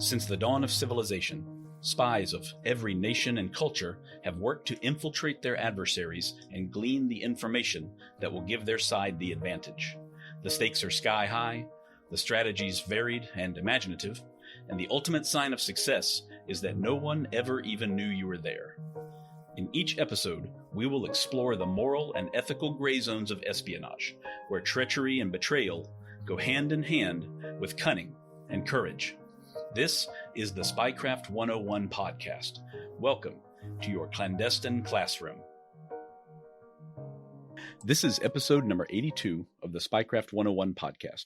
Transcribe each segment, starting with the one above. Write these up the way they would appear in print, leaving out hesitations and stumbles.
Since the dawn of civilization, spies of every nation and culture have worked to infiltrate their adversaries and glean the information that will give their side the advantage. The stakes are sky high, the strategies varied and imaginative, and the ultimate sign of success is that no one ever even knew you were there. In each episode, we will explore the moral and ethical gray zones of espionage, where treachery and betrayal go hand in hand with cunning and courage. This is the Spycraft 101 podcast. Welcome to your clandestine classroom. This is episode number 82 of the Spycraft 101 podcast.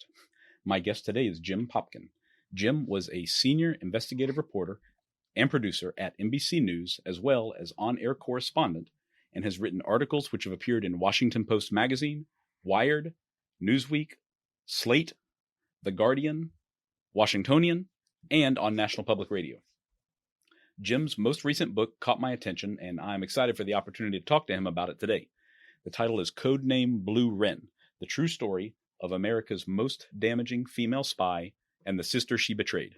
My guest today is Jim Popkin. Jim was a senior investigative reporter and producer at NBC News, as well as on-air correspondent, and has written articles which have appeared in Washington Post Magazine, Wired, Newsweek, Slate, The Guardian, Washingtonian, and on National Public Radio. Jim's most recent book caught my attention, and I'm excited for the opportunity to talk to him about it today. The title is Codename Blue Wren, the true story of America's most damaging female spy and the sister she betrayed.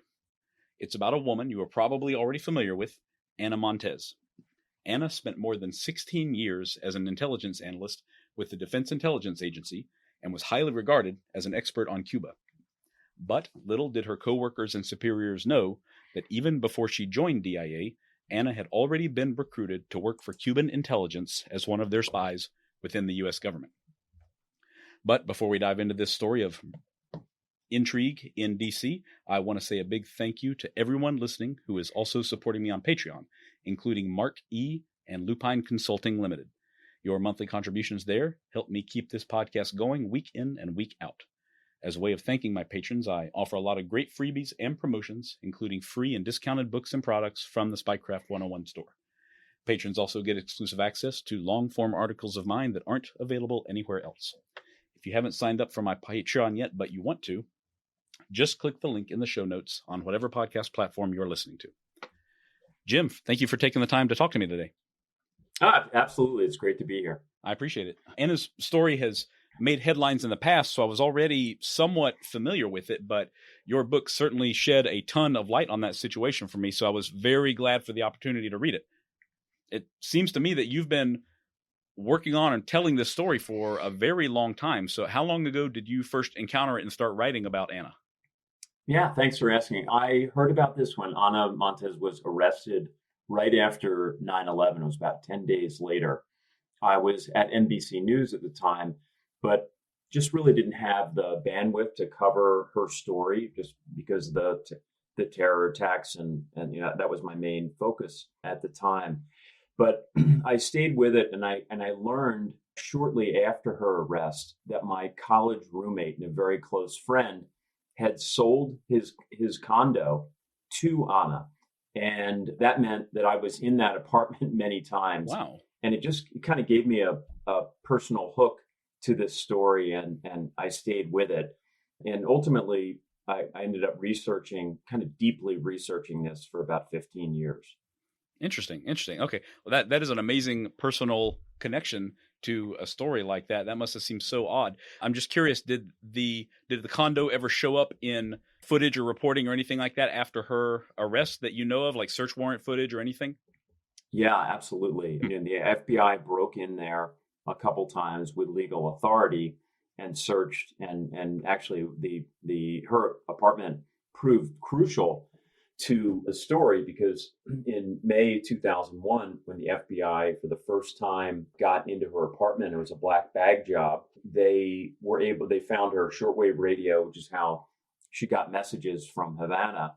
It's about a woman you are probably already familiar with, Ana Montes. Ana spent more than 16 years as an intelligence analyst with the Defense Intelligence Agency and was highly regarded as an expert on Cuba. But little did her coworkers and superiors know that even before she joined DIA, Ana had already been recruited to work for Cuban intelligence as one of their spies within the U.S. government. But before we dive into this story of intrigue in D.C., I want to say a big thank you to everyone listening who is also supporting me on Patreon, including Mark E. and Lupine Consulting Limited. Your monthly contributions there help me keep this podcast going week in and week out. As a way of thanking my patrons, I offer a lot of great freebies and promotions, including free and discounted books and products from the Spycraft 101 store. Patrons also get exclusive access to long-form articles of mine that aren't available anywhere else. If you haven't signed up for my Patreon yet, but you want to, just click the link in the show notes on whatever podcast platform you're listening to. Jim, thank you for taking the time to talk to me today. Absolutely. It's great to be here. I appreciate it. Ana's story has made headlines in the past, so I was already somewhat familiar with it, but your book certainly shed a ton of light on that situation for me, so I was very glad for the opportunity to read it. It seems to me that you've been working on and telling this story for a very long time. So how long ago did you first encounter it and start writing about Ana? Yeah, thanks for asking. I heard about this when Ana Montes was arrested right after 9/11. It was about 10 days later. I was at NBC News at the time, but just really didn't have the bandwidth to cover her story just because of the terror attacks and you know, that was my main focus at the time. But I stayed with it, and I learned shortly after her arrest that my college roommate and a very close friend had sold his condo to Ana, and that meant that I was in that apartment many times. Wow! And it kind of gave me a personal hook to this story, and I stayed with it. And ultimately, I ended up deeply researching this for about 15 years. Interesting. Okay. Well, that is an amazing personal connection to a story like that. That must have seemed so odd. I'm just curious, did the condo ever show up in footage or reporting or anything like that after her arrest that you know of, like search warrant footage or anything? Yeah, absolutely. I mean, the FBI broke in there a couple times with legal authority and searched, and actually her apartment proved crucial to the story because in May 2001, when the FBI for the first time got into her apartment, it was a black bag job. They found her shortwave radio, which is how she got messages from Havana.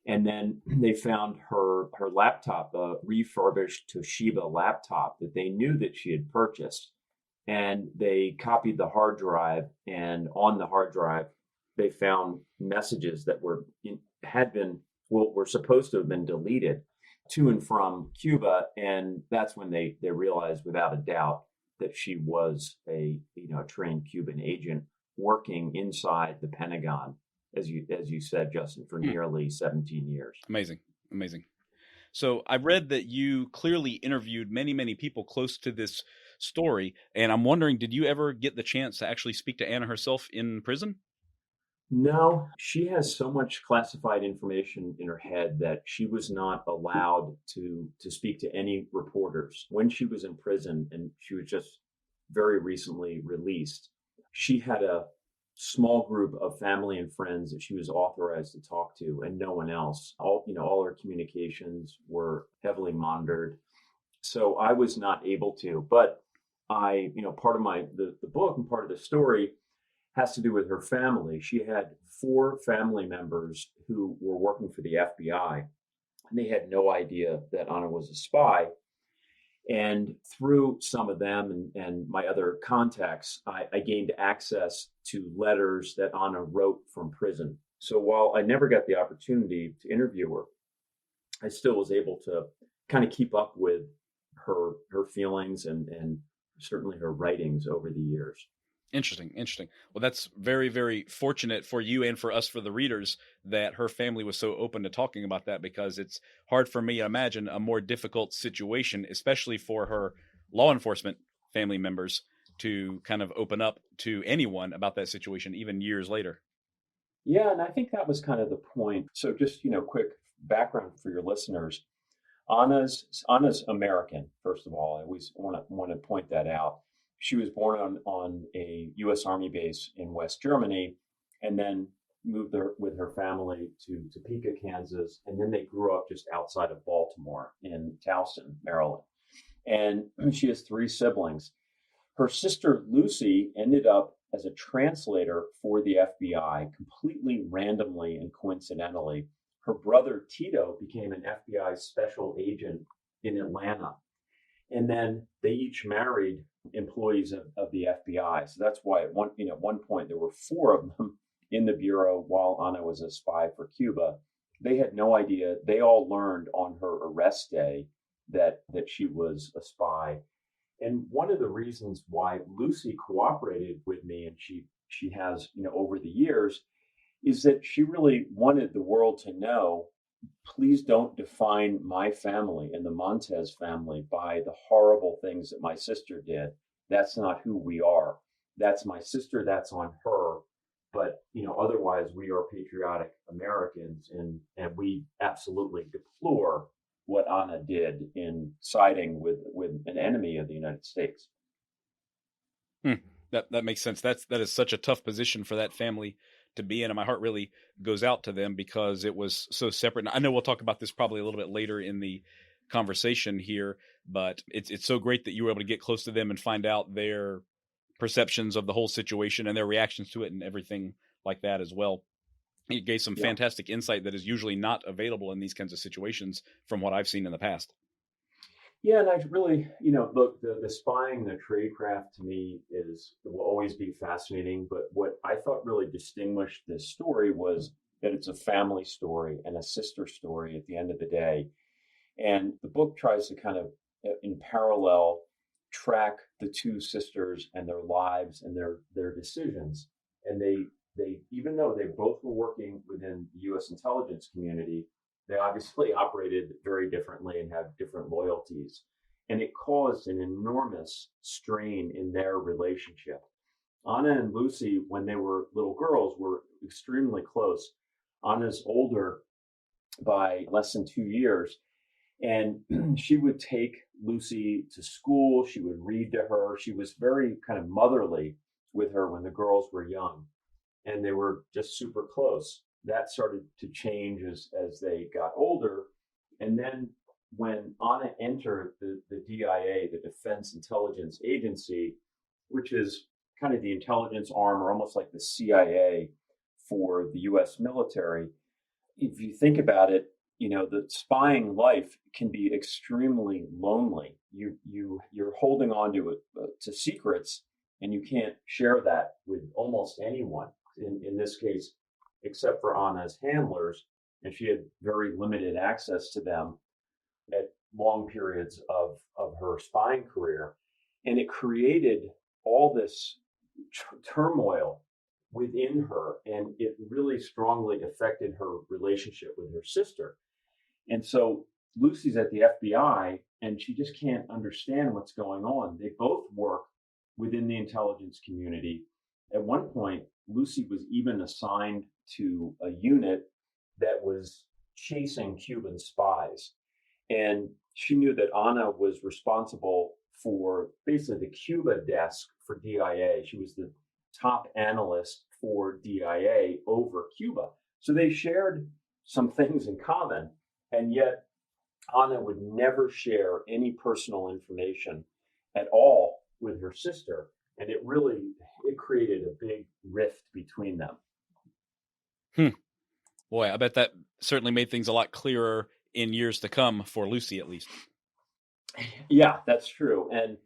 And then they found her laptop, a refurbished Toshiba laptop that they knew that she had purchased. And they copied the hard drive, and on the hard drive, they found messages that were supposed to have been deleted to and from Cuba. And that's when they realized without a doubt that she was a trained Cuban agent working inside the Pentagon, as you said, Justin, for nearly 17 years. Amazing. So I read that you clearly interviewed many, many people close to this story. And I'm wondering, did you ever get the chance to actually speak to Ana herself in prison? No, she has so much classified information in her head that she was not allowed to speak to any reporters. When she was in prison and she was just very recently released, she had a small group of family and friends that she was authorized to talk to and no one else. All her communications were heavily monitored. So I was not able to, but part of the book and part of the story has to do with her family. She had four family members who were working for the FBI, and they had no idea that Ana was a spy. And through some of them and my other contacts, I gained access to letters that Ana wrote from prison. So while I never got the opportunity to interview her, I still was able to kind of keep up with her feelings and certainly her writings over the years. Interesting, interesting. Well, that's very, very fortunate for you and for us, for the readers, that her family was so open to talking about that, because it's hard for me to imagine a more difficult situation, especially for her law enforcement family members, to kind of open up to anyone about that situation, even years later. Yeah, and I think that was kind of the point. So just, quick background for your listeners. Anna's American, first of all. I always want to point that out. She was born on a U.S. Army base in West Germany, and then moved there with her family to Topeka, Kansas, and then they grew up just outside of Baltimore in Towson, Maryland. And she has three siblings. Her sister Lucy ended up as a translator for the FBI completely randomly and coincidentally. Her brother Tito became an FBI special agent in Atlanta. And then they each married employees of the FBI. So that's why at one point there were four of them in the bureau while Ana was a spy for Cuba. They had no idea. They all learned on her arrest day that she was a spy. And one of the reasons why Lucy cooperated with me, and she has, over the years, is that she really wanted the world to know, please don't define my family and the Montez family by the horrible things that my sister did. That's not who we are. That's my sister, that's on her. But otherwise we are patriotic Americans, and we absolutely deplore what Ana did in siding with an enemy of the United States. That makes sense. That is such a tough position for that family to be in, and my heart really goes out to them because it was so separate. And I know we'll talk about this probably a little bit later in the conversation here, but it's so great that you were able to get close to them and find out their perceptions of the whole situation and their reactions to it and everything like that as well. It gave some Yeah. fantastic insight that is usually not available in these kinds of situations from what I've seen in the past. Yeah, and I really, look, the spying, the tradecraft to me will always be fascinating. But what I thought really distinguished this story was that it's a family story and a sister story at the end of the day. And the book tries to kind of, in parallel, track the two sisters and their lives and their decisions. And they even though they both were working within the U.S. intelligence community, they obviously operated very differently and have different loyalties. And it caused an enormous strain in their relationship. Ana and Lucy, when they were little girls, were extremely close. Ana's older by less than 2 years. And she would take Lucy to school. She would read to her. She was very kind of motherly with her when the girls were young, and they were just super close. That started to change as they got older. And then when Ana entered the DIA, the Defense Intelligence Agency, which is kind of the intelligence arm or almost like the CIA for the US military, if you think about it, the spying life can be extremely lonely. You're holding on to secrets, and you can't share that with almost anyone. In this case, except for Ana's handlers, and she had very limited access to them at long periods of her spying career, and it created all this turmoil within her, and it really strongly affected her relationship with her sister. And so Lucy's at the FBI, and she just can't understand what's going on. They both work within the intelligence community. At one point, Lucy was even assigned to a unit that was chasing Cuban spies. And she knew that Ana was responsible for basically the Cuba desk for DIA. She was the top analyst for DIA over Cuba. So they shared some things in common. And yet, Ana would never share any personal information at all with her sister. And it created a big rift between them. Boy, I bet that certainly made things a lot clearer in years to come for Lucy, at least. Yeah, that's true. And,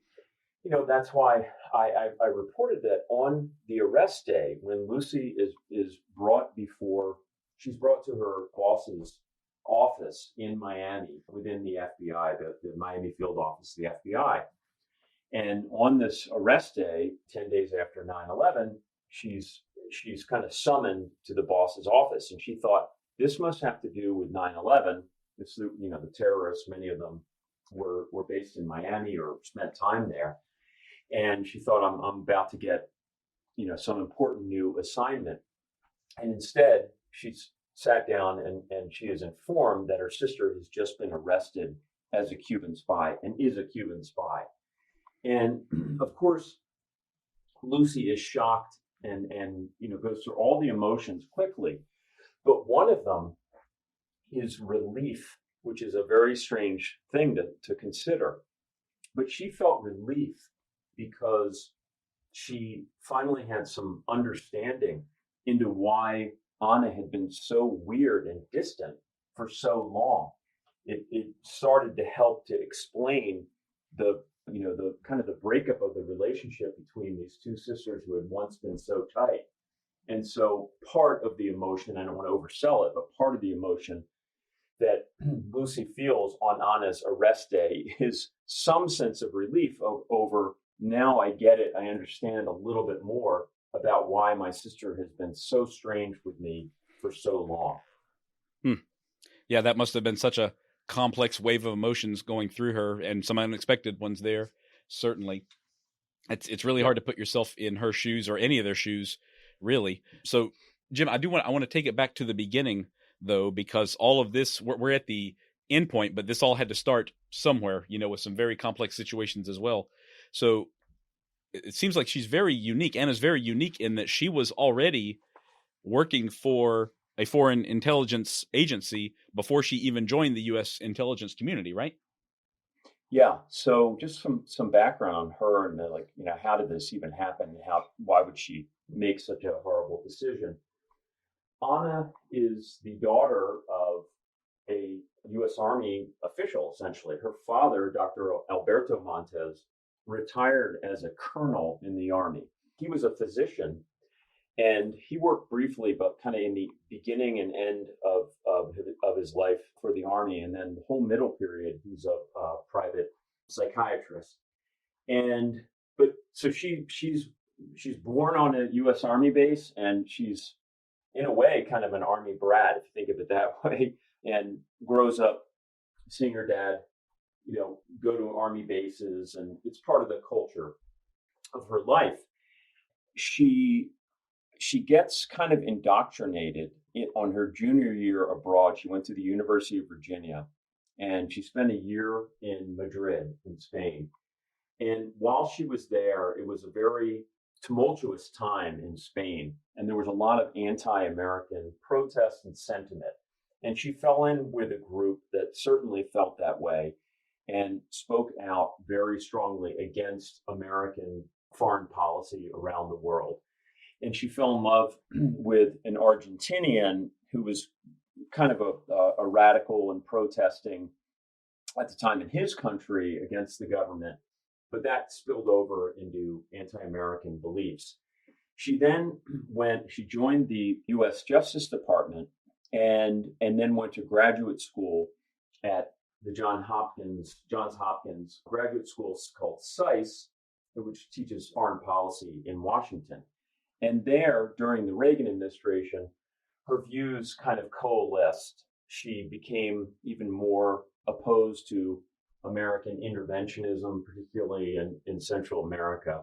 that's why I reported that on the arrest day, when Lucy is she's brought to her boss's office in Miami within the FBI, the Miami field office of the FBI. And on this arrest day, 10 days after 9/11, she's kind of summoned to the boss's office. And she thought, this must have to do with 9/11. It's, the terrorists, many of them were based in Miami or spent time there. And she thought, I'm about to get, some important new assignment. And instead, she's sat down and she is informed that her sister has just been arrested as a Cuban spy and is a Cuban spy. And of course, Lucy is shocked and goes through all the emotions quickly. But one of them is relief, which is a very strange thing to consider. But she felt relief because she finally had some understanding into why Ana had been so weird and distant for so long. It started to help to explain the kind of the breakup of the relationship between these two sisters who had once been so tight. And so part of the emotion, I don't want to oversell it, but part of the emotion that Lucy feels on Ana's arrest day is some sense of relief over, now I get it, I understand a little bit more about why my sister has been so strange with me for so long. Yeah, that must have been such a complex wave of emotions going through her, and some unexpected ones there. Certainly, it's really hard to put yourself in her shoes or any of their shoes, really. So, Jim, I want to take it back to the beginning though, because all of this we're at the end point, but this all had to start somewhere, with some very complex situations as well. So it seems like she's very unique. Anna's very unique in that she was already working for a foreign intelligence agency before she even joined the U.S. intelligence community, right? Yeah. So just some background on her and how did this even happen? And why would she make such a horrible decision? Ana is the daughter of a U.S. Army official, essentially. Her father, Dr. Alberto Montez, retired as a colonel in the Army. He was a physician, and he worked briefly, but kind of in the beginning and end of his life for the Army. And then the whole middle period, he's a private psychiatrist. So she's born on a U.S. Army base, and she's in a way kind of an Army brat, if you think of it that way, and grows up seeing her dad, go to Army bases, and it's part of the culture of her life. She gets kind of indoctrinated on her junior year abroad. She went to the University of Virginia, and she spent a year in Madrid in Spain. And while she was there, it was a very tumultuous time in Spain, and there was a lot of anti-American protest and sentiment. And she fell in with a group that certainly felt that way and spoke out very strongly against American foreign policy around the world. And she fell in love with an Argentinian who was kind of a radical and protesting at the time in his country against the government. But that spilled over into anti-American beliefs. She then joined the U.S. Justice Department and then went to graduate school at the Johns Hopkins graduate school called SAIS, which teaches foreign policy in Washington. And there, during the Reagan administration, her views kind of coalesced. She became even more opposed to American interventionism, particularly in Central America.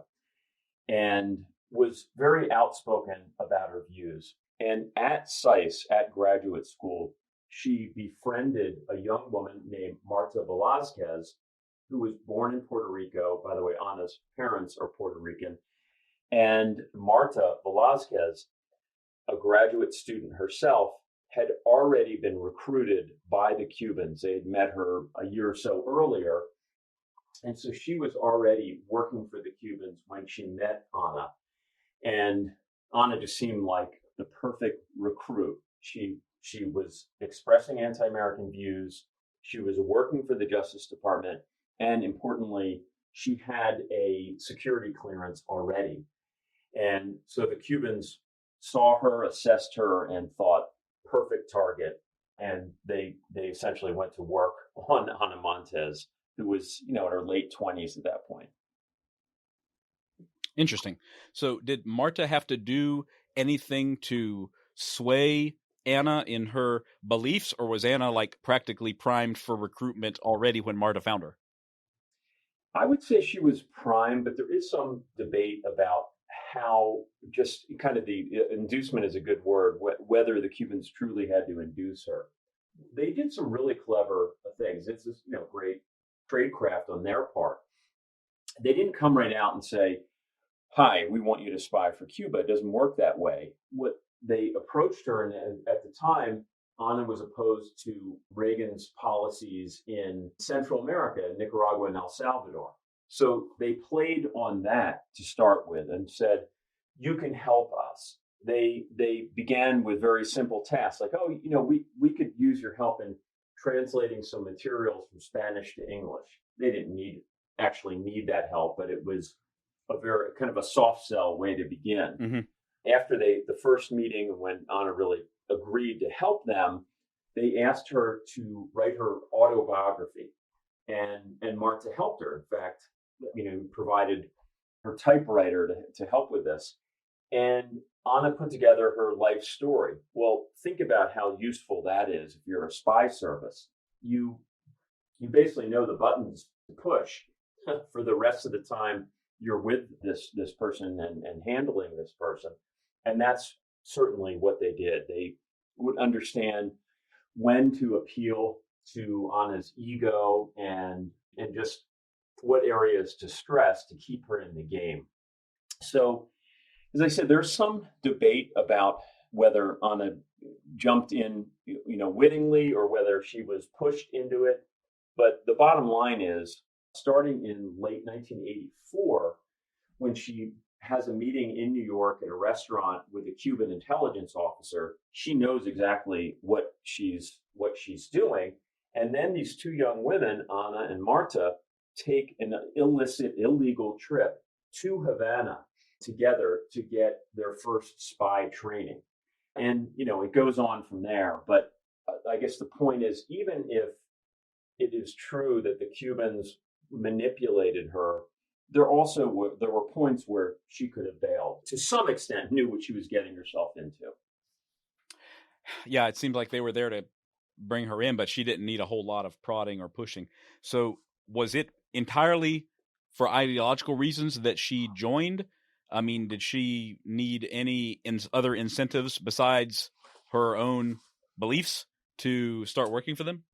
And was very outspoken about her views. And at SICE, at graduate school, she befriended a young woman named Marta Velazquez, who was born in Puerto Rico. By the way, Ana's parents are Puerto Rican. And Marta Velazquez, a graduate student herself, had already been recruited by the Cubans. They had met her a year or so earlier. And so she was already working for the Cubans when she met Ana. And Ana just seemed like the perfect recruit. She was expressing anti-American views. She was working for the Justice Department. And importantly, she had a security clearance already. And so the Cubans saw her, assessed her, and thought, perfect target. And they essentially went to work on Ana Montes, who was, in her late 20s at that point. Interesting. So did Marta have to do anything to sway Ana in her beliefs, or was Ana like practically primed for recruitment already when Marta found her? I would say she was primed, but there is some debate about how just kind of the inducement is a good word, whether the Cubans truly had to induce her. They did some really clever things. It's just, great tradecraft on their part. They didn't come right out and say, hi, we want you to spy for Cuba. It doesn't work that way. What they approached her, and at the time, Ana was opposed to Reagan's policies in Central America, Nicaragua and El Salvador. So they played on that to start with and said, you can help us. They began with very simple tasks like, we could use your help in translating some materials from Spanish to English. They didn't actually need that help, but it was a very kind of a soft sell way to begin. Mm-hmm. After the first meeting, when Ana really agreed to help them, they asked her to write her autobiography, and Marta helped her. In fact, provided her typewriter to help with this. And Ana put together her life story. Well, think about how useful that is. If you're a spy service, you basically know the buttons to push for the rest of the time you're with this person and handling this person. And that's certainly what they did. They would understand when to appeal to Ana's ego and just what areas to stress to keep her in the game. So, as I said, there's some debate about whether Ana jumped in, wittingly, or whether she was pushed into it. But the bottom line is, starting in late 1984, when she has a meeting in New York at a restaurant with a Cuban intelligence officer, she knows exactly what she's doing. And then these two young women, Ana and Marta, take an illegal trip to Havana together to get their first spy training. And, it goes on from there. But I guess the point is, even if it is true that the Cubans manipulated her, there were points where she could have bailed. To some extent, knew what she was getting herself into. Yeah, it seemed like they were there to bring her in, but she didn't need a whole lot of prodding or pushing. So was it entirely for ideological reasons that she joined? I mean, did she need any other incentives besides her own beliefs to start working for them?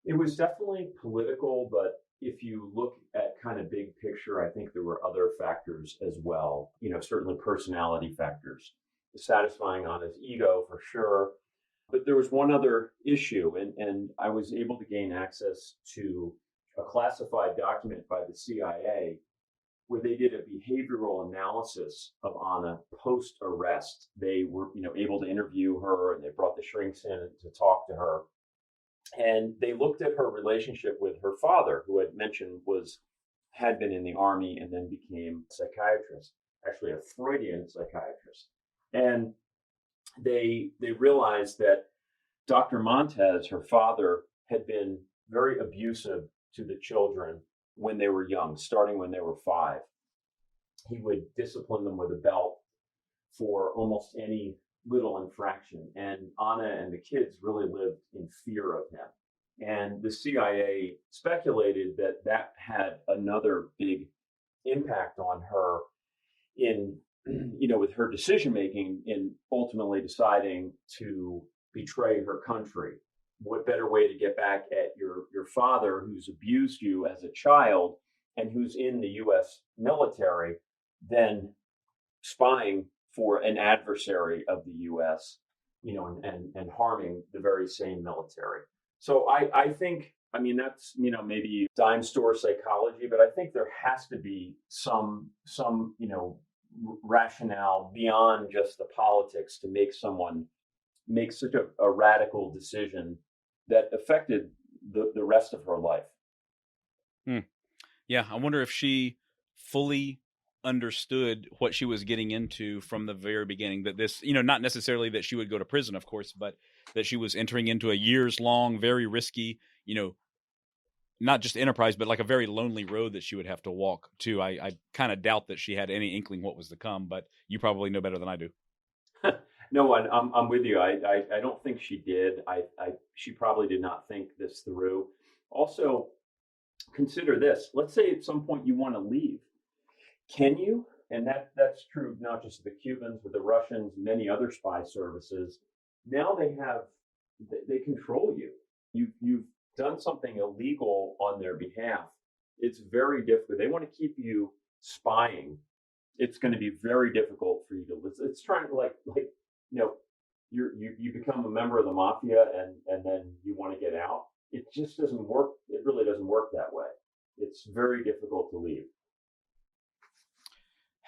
It was definitely political, but if you look at kind of big picture, I think there were other factors as well. Certainly personality factors, satisfying Ana's ego for sure. But there was one other issue, and I was able to gain access to a classified document by the CIA where they did a behavioral analysis of Ana post-arrest. They were, able to interview her, and they brought the shrinks in to talk to her. And they looked at her relationship with her father, who had mentioned had been in the army and then became a psychiatrist, actually a Freudian psychiatrist. And they realized that Dr. Montez, her father, had been very abusive to the children when they were young, starting when they were 5. He would discipline them with a belt for almost any little infraction. And Ana and the kids really lived in fear of him. And the CIA speculated that had another big impact on her in, with her decision making in ultimately deciding to betray her country. What better way to get back at your father, who's abused you as a child and who's in the U.S. military, than spying for an adversary of the U.S., and harming the very same military. So I think, that's, maybe dime store psychology, but I think there has to be some rationale beyond just the politics to make someone make such a radical decision that affected the rest of her life. Yeah, I wonder if she fully understood what she was getting into from the very beginning, that this, not necessarily that she would go to prison, of course, but that she was entering into a years-long, very risky, not just enterprise, but like a very lonely road that she would have to walk too. I kind of doubt that she had any inkling what was to come, but you probably know better than I do. No, I'm with you. I don't think she did. She probably did not think this through. Also, consider this. Let's say at some point you want to leave. Can you? And that's true not just of the Cubans, but the Russians, many other spy services. Now they control you. You've done something illegal on their behalf. It's very difficult. They want to keep you spying. It's going to be very difficult for you to listen. It's trying to you become a member of the mafia and then you want to get out. It just doesn't work. It really doesn't work that way. It's very difficult to leave.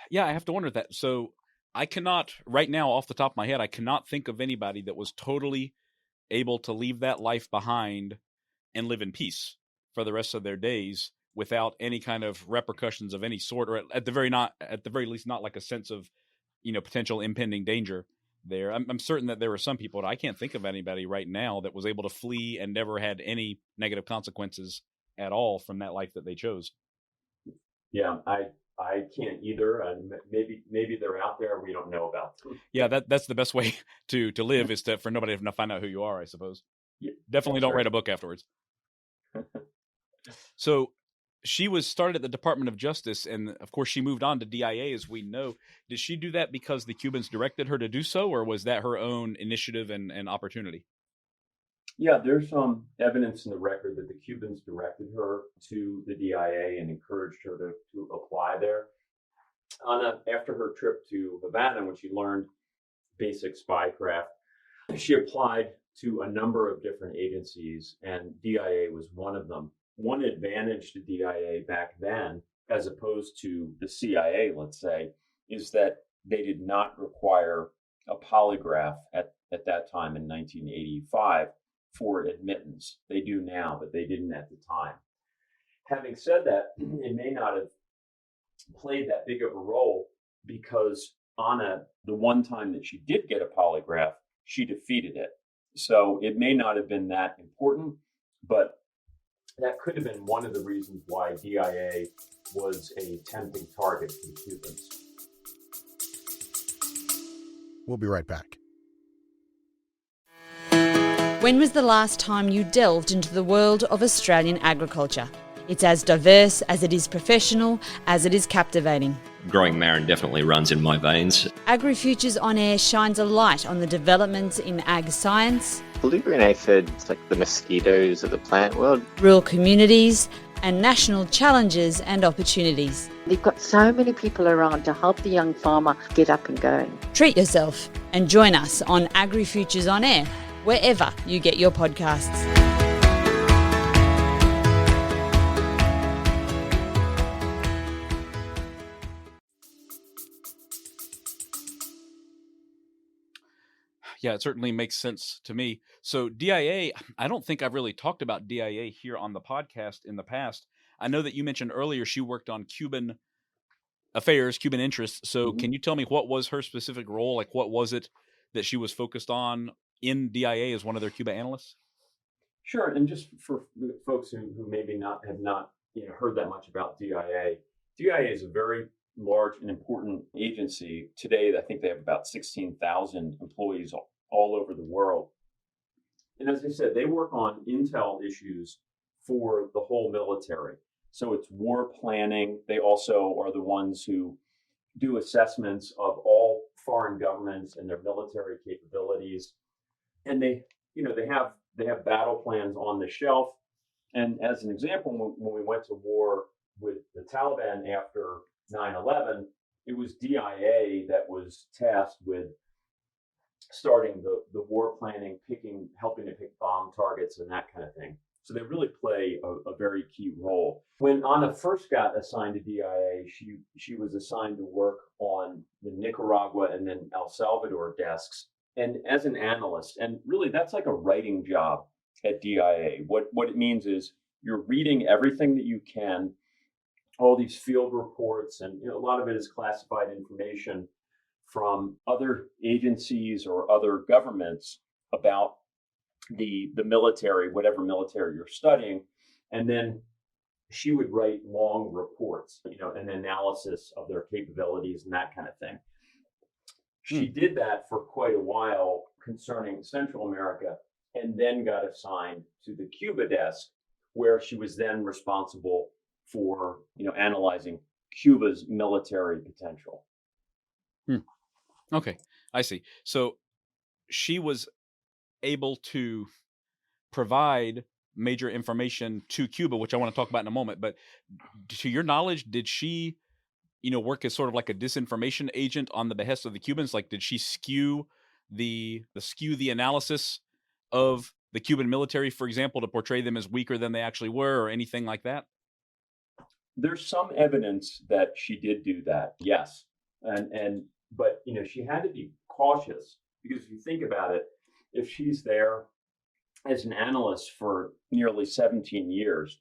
Yeah, I have to wonder that. So I cannot, right now, off the top of my head, I cannot think of anybody that was totally able to leave that life behind and live in peace for the rest of their days without any kind of repercussions of any sort, or at the very least, not like a sense of, potential impending danger there. I'm certain that there were some people, but I can't think of anybody right now that was able to flee and never had any negative consequences at all from that life that they chose. Yeah, I can't either, and maybe they're out there and we don't know about them. Yeah, that's the best way to live is for nobody to find out who you are, I suppose. Yeah, definitely don't write a book afterwards. So she was started at the Department of Justice, and of course she moved on to DIA, as we know. Did she do that because the Cubans directed her to do so, or was that her own initiative and opportunity? Yeah, there's some evidence in the record that the Cubans directed her to the DIA and encouraged her to apply there. After her trip to Havana, when she learned basic spycraft, she applied to a number of different agencies, and DIA was one of them. One advantage to DIA back then, as opposed to the CIA, let's say, is that they did not require a polygraph at that time in 1985 for admittance. They do now, but they didn't at the time. Having said that, it may not have played that big of a role because Ana, the one time that she did get a polygraph, she defeated it. So it may not have been that important, but that could have been one of the reasons why DIA was a tempting target for the Cubans. We'll be right back. When was the last time you delved into the world of Australian agriculture? It's as diverse as it is professional, as it is captivating. Growing marron definitely runs in my veins. AgriFutures On Air shines a light on the developments in ag science, blue-green aphids, like the mosquitoes of the plant world, rural communities, and national challenges and opportunities. They've got so many people around to help the young farmer get up and going. Treat yourself and join us on AgriFutures On Air, wherever you get your podcasts. Yeah, it certainly makes sense to me. So DIA, I don't think I've really talked about DIA here on the podcast in the past. I know that you mentioned earlier she worked on Cuban affairs, Cuban interests. So Can you tell me what was her specific role? Like, what was it that she was focused on in DIA as one of their Cuba analysts? Sure. And just for folks who maybe have not heard that much about DIA, DIA is a very large and important agency. Today, I think they have about 16,000 employees all over the world. And as I said, they work on intel issues for the whole military. So it's war planning. They also are the ones who do assessments of all foreign governments and their military capabilities. And they have battle plans on the shelf. And as an example, when we went to war with the Taliban after 9/11, it was DIA that was tasked with starting the war planning, helping to pick bomb targets and that kind of thing. So they really play a very key role. When Ana first got assigned to DIA, she was assigned to work on the Nicaragua and then El Salvador desks, and as an analyst. And really, that's like a writing job at DIA. What it means is you're reading everything that you can, all these field reports, and a lot of it is classified information from other agencies or other governments about the military, whatever military you're studying. And then she would write long reports, an analysis of their capabilities and that kind of thing. She did that for quite a while concerning Central America, and then got assigned to the Cuba desk, where she was then responsible for, analyzing Cuba's military potential. Okay, I see. So she was able to provide major information to Cuba, which I want to talk about in a moment. But to your knowledge, did she, work as sort of like a disinformation agent on the behest of the Cubans? Like, did she skew the analysis of the Cuban military, for example, to portray them as weaker than they actually were, or anything like that? There's some evidence that she did do that, yes, but she had to be cautious, because if you think about it, if she's there as an analyst for nearly 17 years,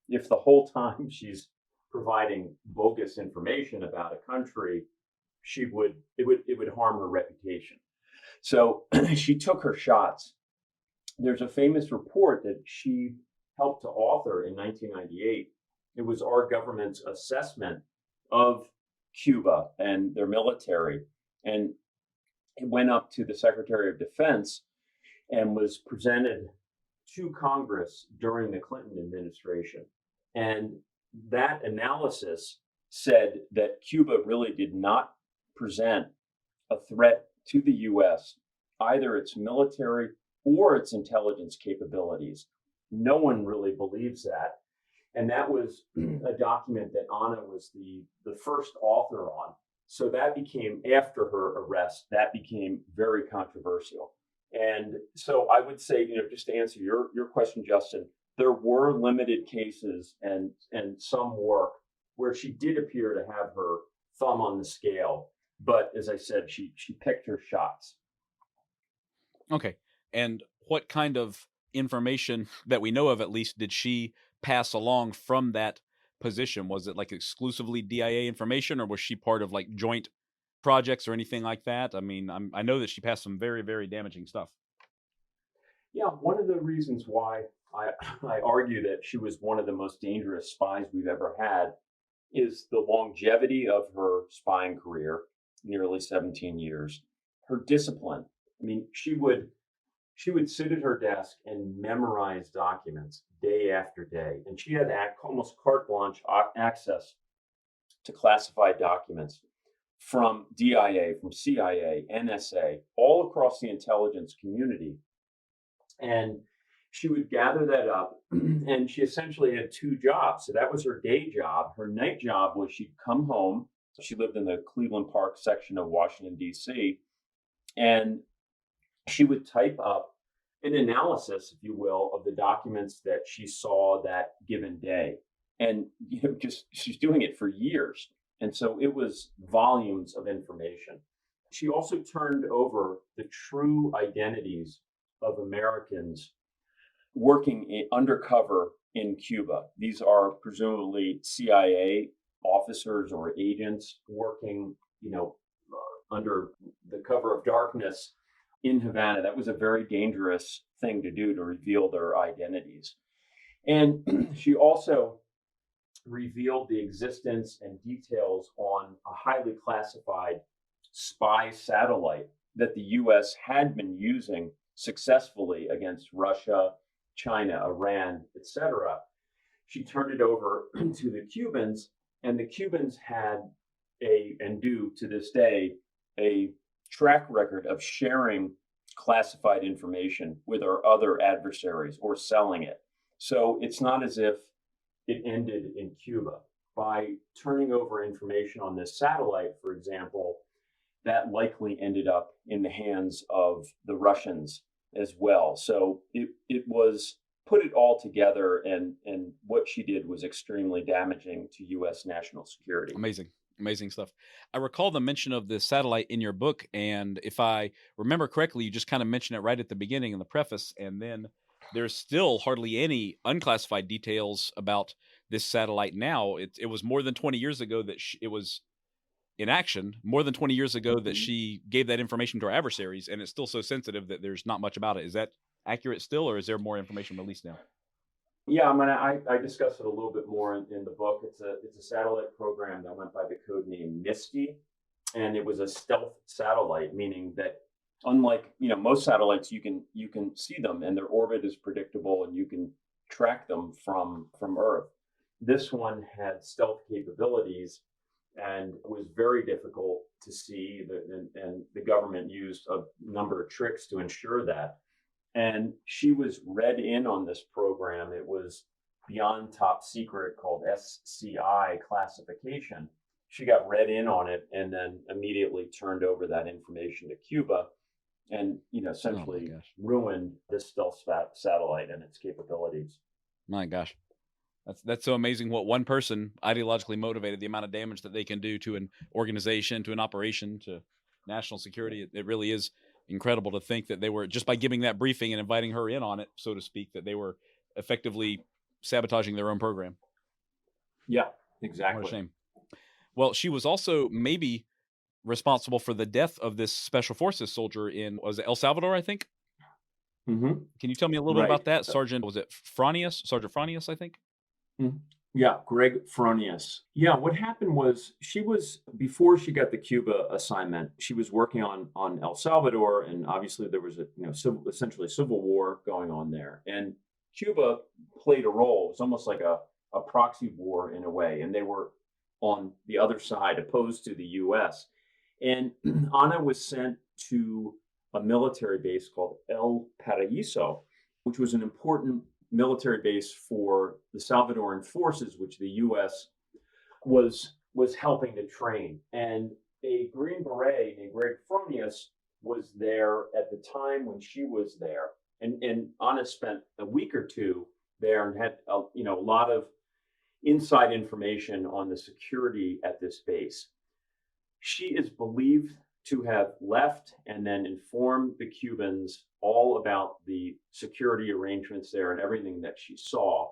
if the whole time she's providing bogus information about a country, it would harm her reputation. So she took her shots. There's a famous report that she helped to author in 1998. It was our government's assessment of Cuba and their military. And it went up to the Secretary of Defense and was presented to Congress during the Clinton administration. And that analysis said that Cuba really did not present a threat to the U.S., either its military or its intelligence capabilities. No one really believes that. And that was a document that Ana was the first author on. So that became, after her arrest, that became very controversial. And so I would say, just to answer your question, Justin, there were limited cases and some work where she did appear to have her thumb on the scale. But as I said, she picked her shots. Okay. And what kind of information that we know of, at least, did she pass along from that position? Was it like exclusively DIA information, or was she part of like joint projects or anything like that? I mean, I know that she passed some very, very damaging stuff. Yeah, one of the reasons why I argue that she was one of the most dangerous spies we've ever had is the longevity of her spying career, nearly 17 years, her discipline. I mean, she would sit at her desk and memorize documents day after day. And she had almost carte blanche access to classified documents from DIA, from CIA, NSA, all across the intelligence community. And she would gather that up, and she essentially had two jobs. So that was her day job. Her night job was she'd come home. She lived in the Cleveland Park section of Washington, D.C., and she would type up an analysis, if you will, of the documents that she saw that given day. And she's doing it for years. And so it was volumes of information. She also turned over the true identities of Americans working undercover in Cuba. These are presumably CIA officers or agents working, under the cover of darkness in Havana. That was a very dangerous thing to do, to reveal their identities. And she also revealed the existence and details on a highly classified spy satellite that the U.S. had been using successfully against Russia, China, Iran, etc. She turned it over to the Cubans, and the Cubans had and do to this day a track record of sharing classified information with our other adversaries or selling it. So it's not as if it ended in Cuba. By turning over information on this satellite, for example, that likely ended up in the hands of the Russians as well. So it was put it all together, and what she did was extremely damaging to U.S. national security. Amazing stuff. I recall the mention of the satellite in your book, and if I remember correctly, you just kind of mentioned it right at the beginning in the preface, and then there's still hardly any unclassified details about this satellite now. It was more than 20 years ago that it was in action, more than 20 years ago that she gave that information to our adversaries, and it's still so sensitive that there's not much about it. Is that accurate still, or is there more information released now? Yeah, I mean, I discuss it a little bit more in the book. It's a satellite program that went by the code name Misty, and it was a stealth satellite, meaning that unlike most satellites, you can see them and their orbit is predictable and you can track them from Earth. This one had stealth capabilities and was very difficult to see, and the government used a number of tricks to ensure that. And she was read in on this program. It was beyond top secret, called SCI classification. She got read in on it and then immediately turned over that information to Cuba and essentially ruined this stealth satellite and its capabilities. My gosh. That's so amazing what one person ideologically motivated, the amount of damage that they can do to an organization, to an operation, to national security. It really is incredible to think that they were, just by giving that briefing and inviting her in on it, so to speak, that they were effectively sabotaging their own program. Yeah, exactly. What a shame. Well, she was also maybe responsible for the death of this special forces soldier in, was it El Salvador, I think? Mm-hmm. Can you tell me a little bit about that? Sergeant Sergeant Fronius, I think? Mm-hmm. Yeah, Greg Fronius. Yeah, what happened was before she got the Cuba assignment, she was working on El Salvador, and obviously there was essentially civil war going on there, and Cuba played a role. It was almost like a proxy war in a way, and they were on the other side, opposed to the U.S. And Ana was sent to a military base called El Paraiso, which was an important military base for the Salvadoran forces, which the U.S. was helping to train. And a Green Beret named Greg Fronius was there at the time when she was there. And Ana spent a week or two there and had a lot of inside information on the security at this base. She is believed to have left and then informed the Cubans all about the security arrangements there and everything that she saw.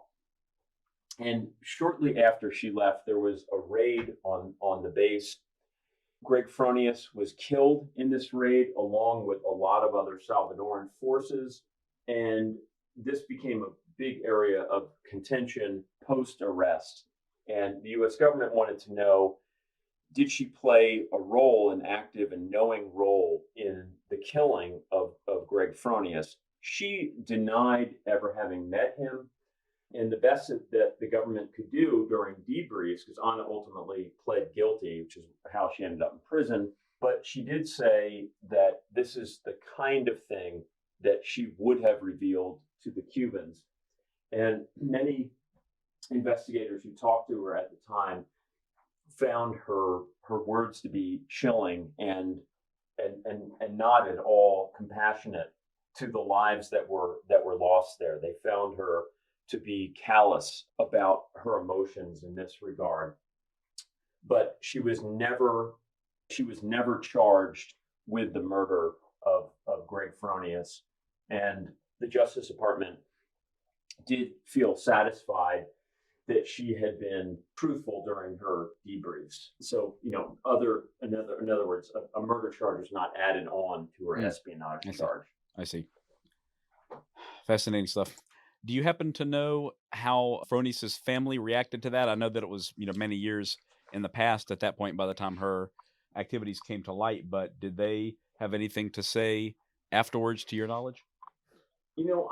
And shortly after she left, there was a raid on the base. Greg Fronius was killed in this raid, along with a lot of other Salvadoran forces. And this became a big area of contention post-arrest. And the U.S. government wanted to know, did she play a role, an active and knowing role, in the killing of Greg Fronius? She denied ever having met him. And the best that the government could do during debriefs, because Ana ultimately pled guilty, which is how she ended up in prison, but she did say that this is the kind of thing that she would have revealed to the Cubans. And many investigators who talked to her at the time found her words to be chilling and not at all compassionate to the lives that were lost there. They found her to be callous about her emotions in this regard. But she was never charged with the murder of Greg Fronius. And the Justice Department did feel satisfied that she had been truthful during her debriefs. So, in other words, a murder charge was not added on to her espionage charge. I see. Fascinating stuff. Do you happen to know how Fronius's family reacted to that? I know that it was, many years in the past at that point by the time her activities came to light, but did they have anything to say afterwards, to your knowledge?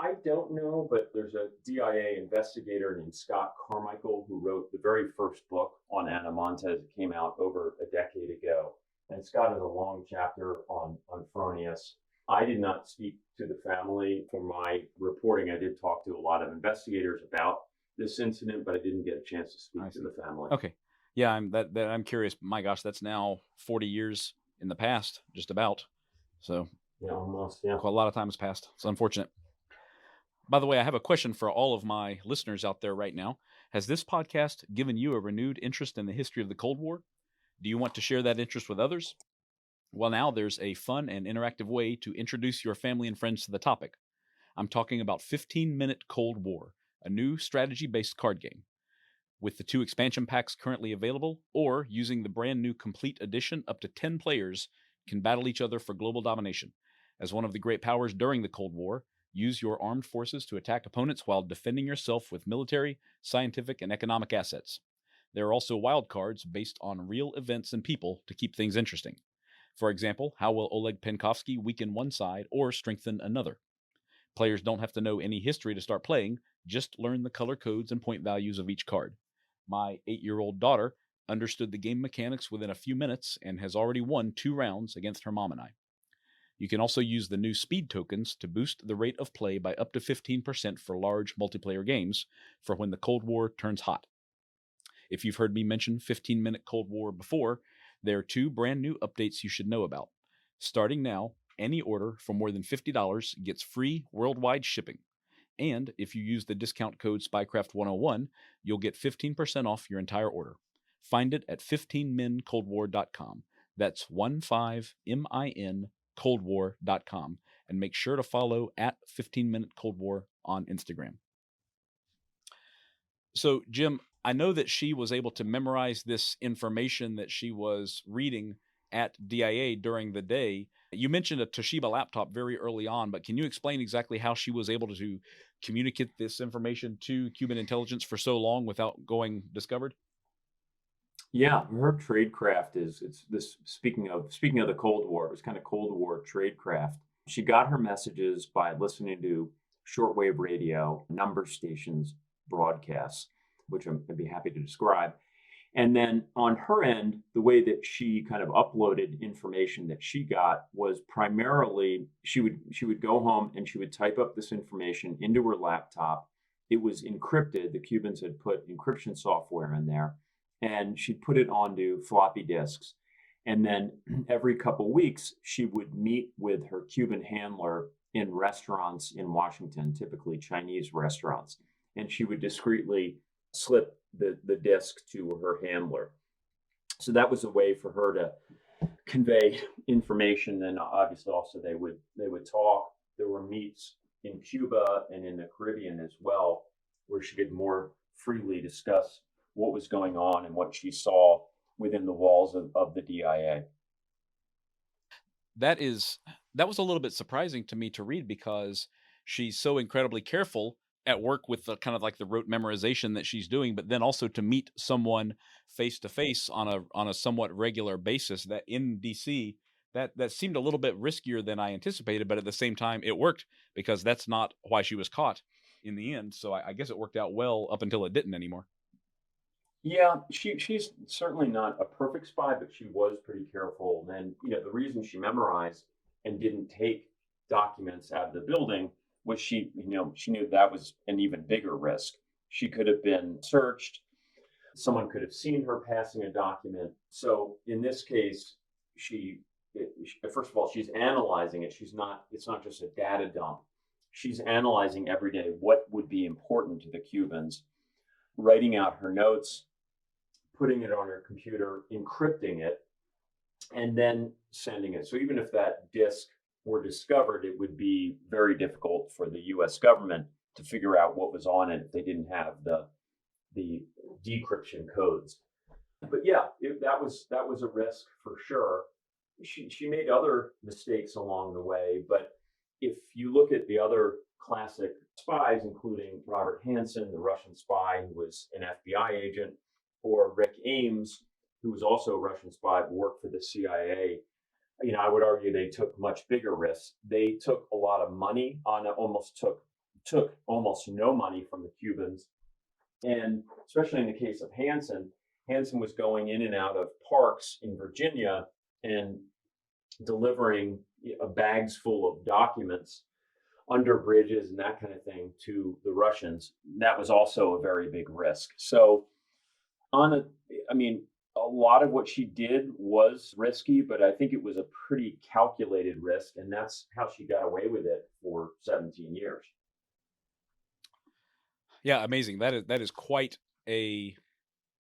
I don't know, but there's a DIA investigator named Scott Carmichael who wrote the very first book on Ana Montes. It came out over a decade ago. And Scott has a long chapter on Fronius. I did not speak to the family for my reporting. I did talk to a lot of investigators about this incident, but I didn't get a chance to speak to the family. Okay. Yeah, I'm curious. My gosh, that's now 40 years in the past, just about. So yeah, almost. Yeah, quite a lot of time has passed. It's unfortunate. By the way, I have a question for all of my listeners out there right now. Has this podcast given you a renewed interest in the history of the Cold War? Do you want to share that interest with others? Well, now there's a fun and interactive way to introduce your family and friends to the topic. I'm talking about 15-Minute Cold War, a new strategy-based card game. With the 2 expansion packs currently available, or using the brand new Complete Edition, up to 10 players can battle each other for global domination. As one of the great powers during the Cold War, use your armed forces to attack opponents while defending yourself with military, scientific, and economic assets. There are also wild cards based on real events and people to keep things interesting. For example, how will Oleg Penkovsky weaken one side or strengthen another? Players don't have to know any history to start playing, just learn the color codes and point values of each card. My 8-year-old daughter understood the game mechanics within a few minutes and has already won 2 rounds against her mom and I. You can also use the new speed tokens to boost the rate of play by up to 15% for large multiplayer games for when the Cold War turns hot. If you've heard me mention 15-Minute Cold War before, there are 2 brand new updates you should know about. Starting now, any order for more than $50 gets free worldwide shipping. And if you use the discount code Spycraft101, you'll get 15% off your entire order. Find it at 15mincoldwar.com. That's 15min coldwar.com, and make sure to follow at 15-Minute Cold War on Instagram. So, Jim, I know that she was able to memorize this information that she was reading at DIA during the day. You mentioned a Toshiba laptop very early on, but can you explain exactly how she was able to communicate this information to Cuban intelligence for so long without going discovered? Yeah, her tradecraft it's this. Speaking of the Cold War, it was kind of Cold War tradecraft. She got her messages by listening to shortwave radio, number stations broadcasts, which I'd be happy to describe. And then on her end, the way that she kind of uploaded information that she got was primarily she would go home and she would type up this information into her laptop. It was encrypted. The Cubans had put encryption software in there, and she'd put it onto floppy disks. And then every couple weeks, she would meet with her Cuban handler in restaurants in Washington, typically Chinese restaurants. And she would discreetly slip the disk to her handler. So that was a way for her to convey information. And obviously also they would talk. There were meets in Cuba and in the Caribbean as well, where she could more freely discuss what was going on and what she saw within the walls of the DIA. That was a little bit surprising to me to read, because she's so incredibly careful at work with the kind of like the rote memorization that she's doing, but then also to meet someone face to face on a somewhat regular basis that in DC, that seemed a little bit riskier than I anticipated, but at the same time it worked, because that's not why she was caught in the end. So I guess it worked out well up until it didn't anymore. Yeah, she's certainly not a perfect spy, but she was pretty careful. And the reason she memorized and didn't take documents out of the building was she knew that was an even bigger risk. She could have been searched. Someone could have seen her passing a document. So in this case, first of all, she's analyzing it. It's not just a data dump. She's analyzing every day what would be important to the Cubans, writing out her notes, putting it on her computer, encrypting it, and then sending it. So even if that disk were discovered, it would be very difficult for the U.S. government to figure out what was on it if they didn't have the decryption codes. But yeah, that was a risk for sure. She made other mistakes along the way, but if you look at the other classic spies, including Robert Hansen, the Russian spy who was an FBI agent, or Rick Ames, who was also a Russian spy but worked for the CIA, I would argue they took much bigger risks. They took a lot of money took almost no money from the Cubans. And especially in the case of Hansen Hansen was going in and out of parks in Virginia and delivering bags full of documents under bridges and that kind of thing to the Russians. That was also a very big risk. So a lot of what she did was risky, but I think it was a pretty calculated risk, and that's how she got away with it for 17 years. Yeah, amazing. That is quite a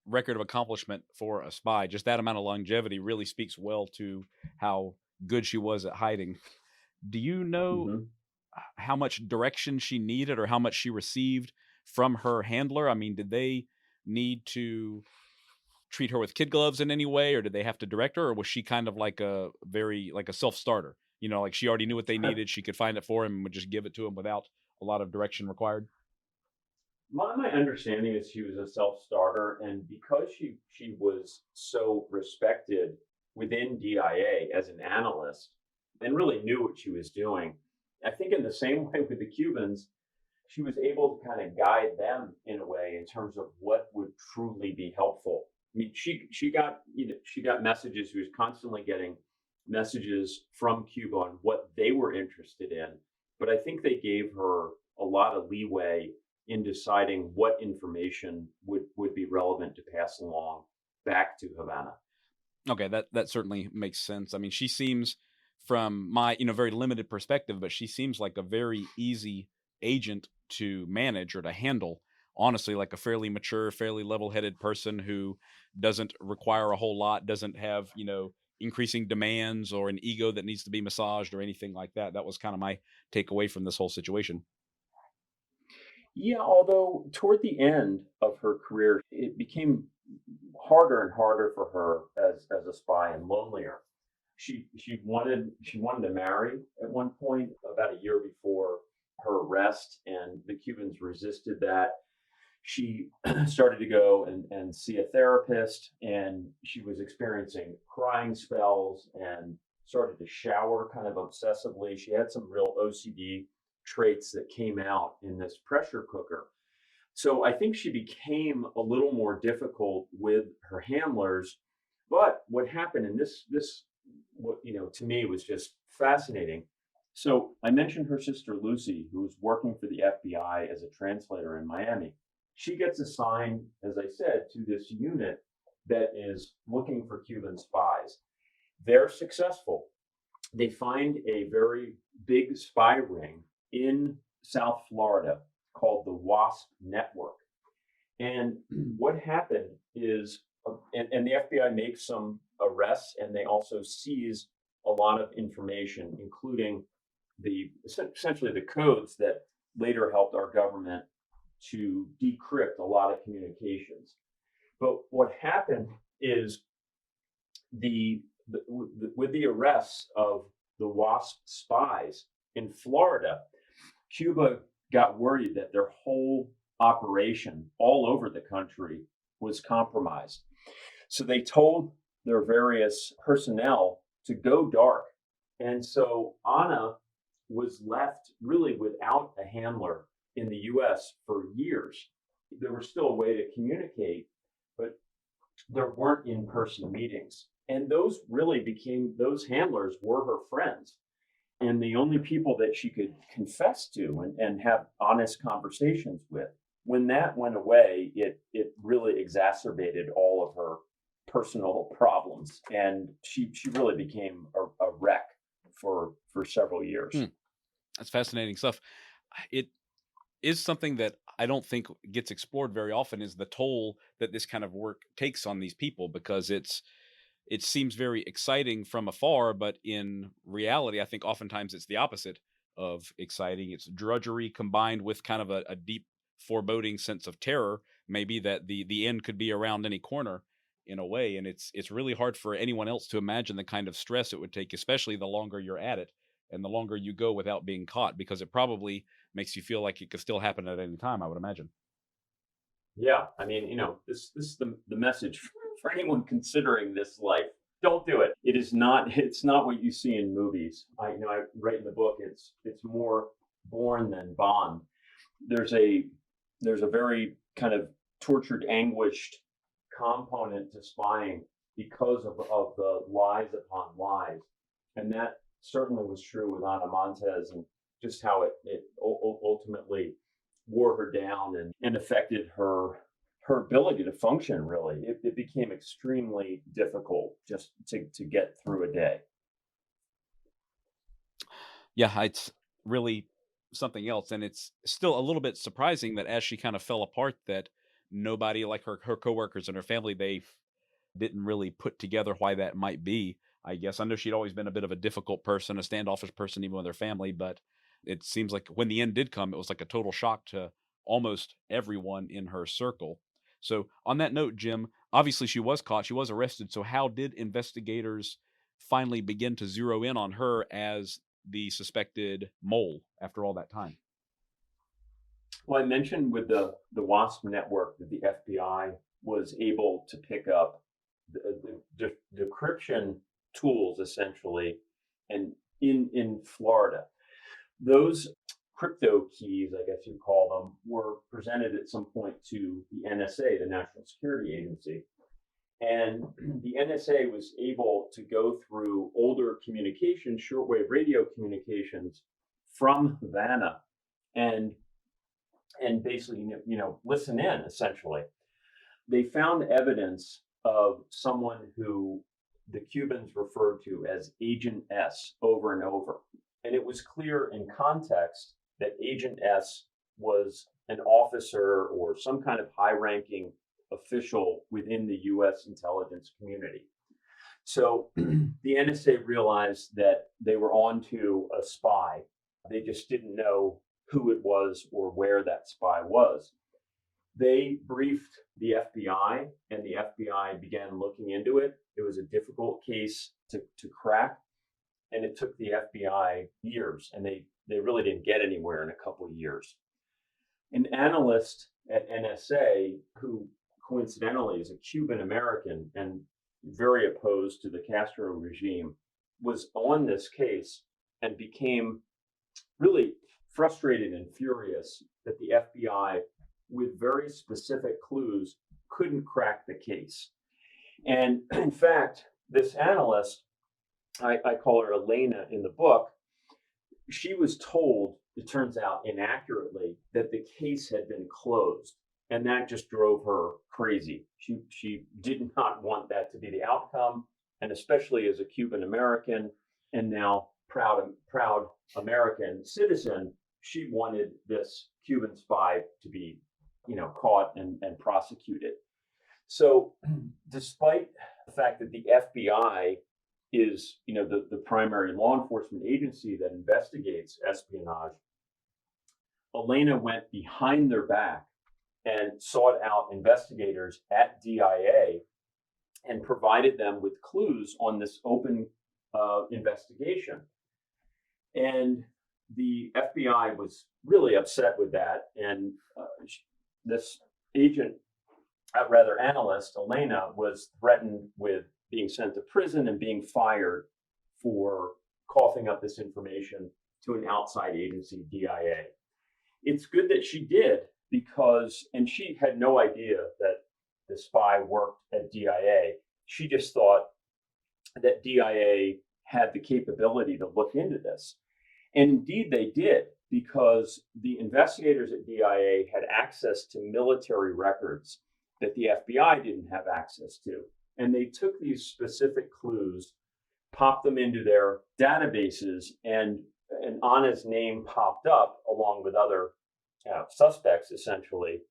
record of accomplishment for a spy. Just that amount of longevity really speaks well to how good she was at hiding. Do you know how much direction she needed or how much she received from her handler? I mean, did they need to treat her with kid gloves in any way, or did they have to direct her, or was she kind of like a self-starter? Like she already knew what they needed, she could find it for him and would just give it to him without a lot of direction required? My understanding is she was a self-starter, and because she was so respected within DIA as an analyst and really knew what she was doing, I think in the same way with the Cubans, she was able to kind of guide them in a way in terms of what would truly be helpful. I mean, she got messages. She was constantly getting messages from Cuba on what they were interested in, but I think they gave her a lot of leeway in deciding what information would be relevant to pass along back to Havana. Okay, that certainly makes sense. I mean, she seems, from my very limited perspective, but she seems like a very easy agent to manage or to handle. Honestly, like a fairly mature, fairly level-headed person who doesn't require a whole lot, doesn't have increasing demands or an ego that needs to be massaged or anything like that. That was kind of my takeaway from this whole situation. Yeah, although toward the end of her career, it became harder and harder for her as a spy and lonelier. She wanted to marry at one point about a year before her arrest, and the Cubans resisted that. She started to go and see a therapist, and she was experiencing crying spells and started to shower kind of obsessively. She had some real OCD traits that came out in this pressure cooker. So I think she became a little more difficult with her handlers. But what happened, and this to me was just fascinating. So I mentioned her sister Lucy, who was working for the FBI as a translator in Miami. She gets assigned, as I said, to this unit that is looking for Cuban spies. They're successful. They find a very big spy ring in South Florida called the WASP Network. And what happened is, and the FBI makes some arrests, and they also seize a lot of information, including essentially the codes that later helped our government to decrypt a lot of communications. But what happened is with the arrests of the WASP spies in Florida, Cuba got worried that their whole operation all over the country was compromised. So they told their various personnel to go dark. And so Ana was left really without a handler in the US for years. There was still a way to communicate, but there weren't in-person meetings. And those handlers were her friends. And the only people that she could confess to and have honest conversations with. When that went away, it really exacerbated all of her personal problems. And she really became a wreck for several years. That's fascinating stuff. It is something that I don't think gets explored very often, is the toll that this kind of work takes on these people, because it seems very exciting from afar, but in reality, I think oftentimes it's the opposite of exciting. It's drudgery combined with kind of a deep foreboding sense of terror, maybe that the end could be around any corner in a way. And it's really hard for anyone else to imagine the kind of stress it would take, especially the longer you're at it and the longer you go without being caught, because it probably makes you feel like it could still happen at any time, I would imagine. Yeah, I mean, this is the message for anyone considering this life. Don't do it. It's not what you see in movies. I write in the book, it's more Bourne than Bond. There's a very kind of tortured, anguished component to spying because of the lies upon lies. And that certainly was true with Ana Montes, and just how it ultimately wore her down and affected her ability to function, really. It became extremely difficult just to get through a day. Yeah, it's really something else. And it's still a little bit surprising that as she kind of fell apart, that nobody, like her coworkers and her family, they didn't really put together why that might be. I guess I know she'd always been a bit of a difficult person, a standoffish person, even with her family, but it seems like when the end did come, it was like a total shock to almost everyone in her circle. So on that note, Jim, obviously she was caught, she was arrested. So how did investigators finally begin to zero in on her as the suspected mole after all that time? Well, I mentioned with the WASP network that the FBI was able to pick up the decryption tools, essentially, and in Florida. Those crypto keys, I guess you'd call them, were presented at some point to the NSA, the National Security Agency. And the NSA was able to go through older communications, shortwave radio communications from Havana, and basically, listen in, essentially. They found evidence of someone who the Cubans referred to as Agent S over and over. And it was clear in context that Agent S was an officer or some kind of high-ranking official within the U.S. intelligence community. So the NSA realized that they were onto a spy. They just didn't know who it was or where that spy was. They briefed the FBI, and the FBI began looking into it. It was a difficult case to crack, and it took the FBI years, and they really didn't get anywhere in a couple of years. An analyst at NSA, who coincidentally is a Cuban American and very opposed to the Castro regime, was on this case and became really frustrated and furious that the FBI, with very specific clues, couldn't crack the case. And in fact, this analyst, I call her Elena in the book, she was told, it turns out inaccurately, that the case had been closed. And that just drove her crazy. She did not want that to be the outcome. And especially as a Cuban American and now proud American citizen, she wanted this Cuban spy to be, caught and prosecuted. So despite the fact that the FBI is, the primary law enforcement agency that investigates espionage, Elena went behind their back and sought out investigators at DIA and provided them with clues on this open investigation. And the FBI was really upset with that. And this analyst, Elena, was threatened with being sent to prison and being fired for coughing up this information to an outside agency, DIA. It's good that she did, and she had no idea that the spy worked at DIA. She just thought that DIA had the capability to look into this. And indeed they did, because the investigators at DIA had access to military records that the FBI didn't have access to. And they took these specific clues, popped them into their databases, and Anna's name popped up along with other suspects, essentially,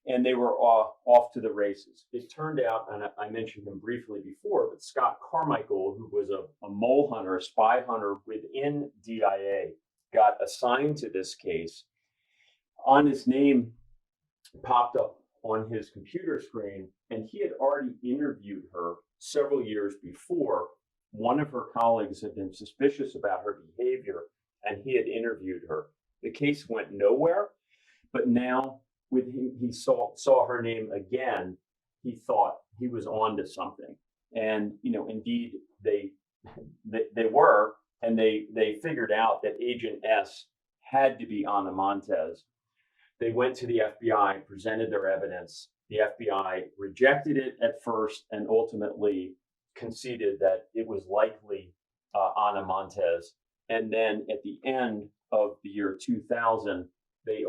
and they were off to the races. It turned out, and I mentioned him briefly before, but Scott Carmichael, who was a mole hunter, a spy hunter within DIA, got assigned to this case. Anna's name popped up on his computer screen, and he had already interviewed her several years before. One of her colleagues had been suspicious about her behavior, and he had interviewed her. The case went nowhere, but now with him, he saw her name again. He thought he was onto something, and indeed they were, and they figured out that Agent S had to be Ana Montes. They went to the FBI, presented their evidence, The FBI rejected it at first and ultimately conceded that it was likely Ana Montes. And then at the end of the year 2000, the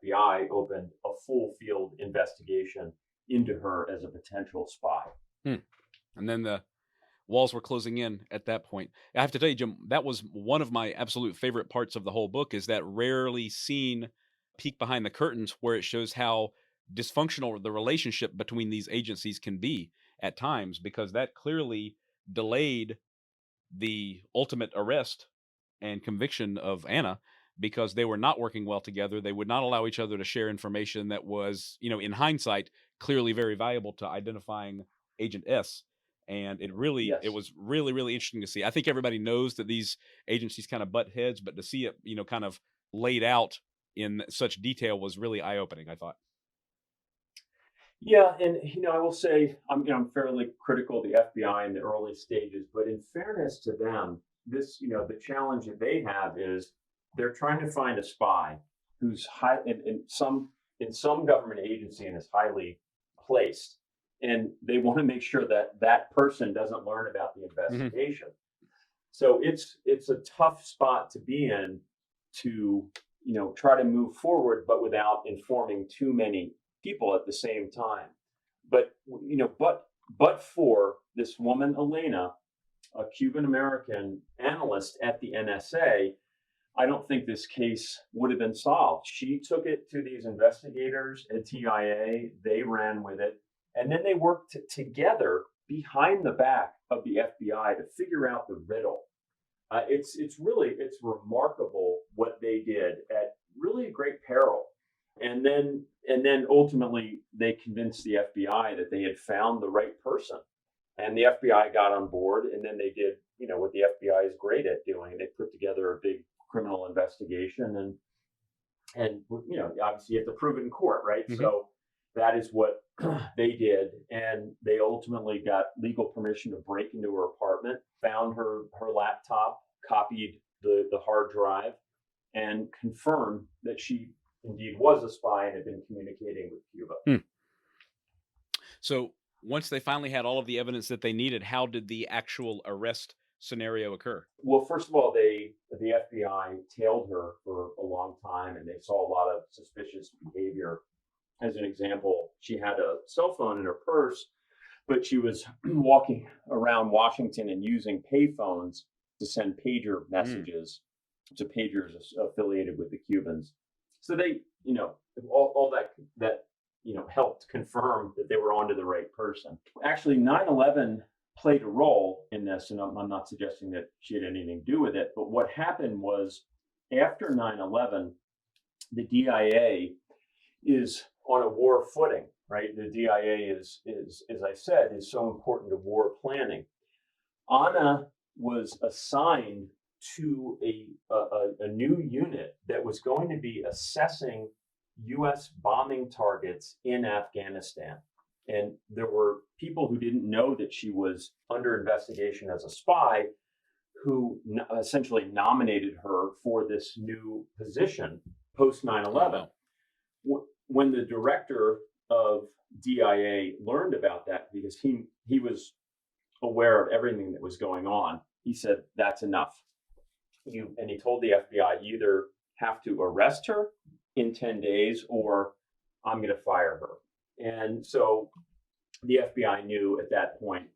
FBI opened a full field investigation into her as a potential spy. And then the walls were closing in at that point. I have to tell you, Jim, that was one of my absolute favorite parts of the whole book, is that rarely seen peek behind the curtains where it shows how dysfunctional the relationship between these agencies can be at times, because that clearly delayed the ultimate arrest and conviction of Ana, because they were not working well together. They would not allow each other to share information that was, in hindsight, clearly very valuable to identifying Agent S. And it was really, really interesting to see. I think everybody knows that these agencies kind of butt heads, but to see it, kind of laid out in such detail was really eye-opening, I thought. Yeah, and I will say I'm fairly critical of the FBI in the early stages, but in fairness to them, this the challenge that they have is they're trying to find a spy who's high in some government agency and is highly placed, and they want to make sure that that person doesn't learn about the investigation. So it's a tough spot to be in to try to move forward, but without informing too many people at the same time. But but for this woman Elena, a Cuban American analyst at the NSA, I don't think this case would have been solved. She took it to these investigators at TIA. They ran with it, and then they worked together behind the back of the FBI to figure out the riddle. It's remarkable what they did at really great peril. And then ultimately they convinced the FBI that they had found the right person, and the FBI got on board. And then they did, what the FBI is great at doing. They put together a big criminal investigation, and obviously you have to prove it in court, right? So that is what they did, and they ultimately got legal permission to break into her apartment, found her laptop, copied the hard drive, and confirmed that she indeed was a spy and had been communicating with Cuba. So once they finally had all of the evidence that they needed, how did the actual arrest scenario occur? Well, first of all, the FBI tailed her for a long time, and they saw a lot of suspicious behavior. As an example, she had a cell phone in her purse, but she was walking around Washington and using payphones to send pager messages to pagers affiliated with the Cubans. So they, all that helped confirm that they were onto the right person. Actually, 9/11 played a role in this, and I'm not suggesting that she had anything to do with it. But what happened was, after 9/11, the DIA is on a war footing, right? The DIA is, as I said, is so important to war planning. Ana was assigned to a new unit that was going to be assessing U.S. bombing targets in Afghanistan. And there were people who didn't know that she was under investigation as a spy, who essentially nominated her for this new position post 9/11. When the director of DIA learned about that, because he was aware of everything that was going on, he said, "That's enough." And he told the FBI, "You either have to arrest her in 10 days or I'm going to fire her." And so the FBI knew at that point,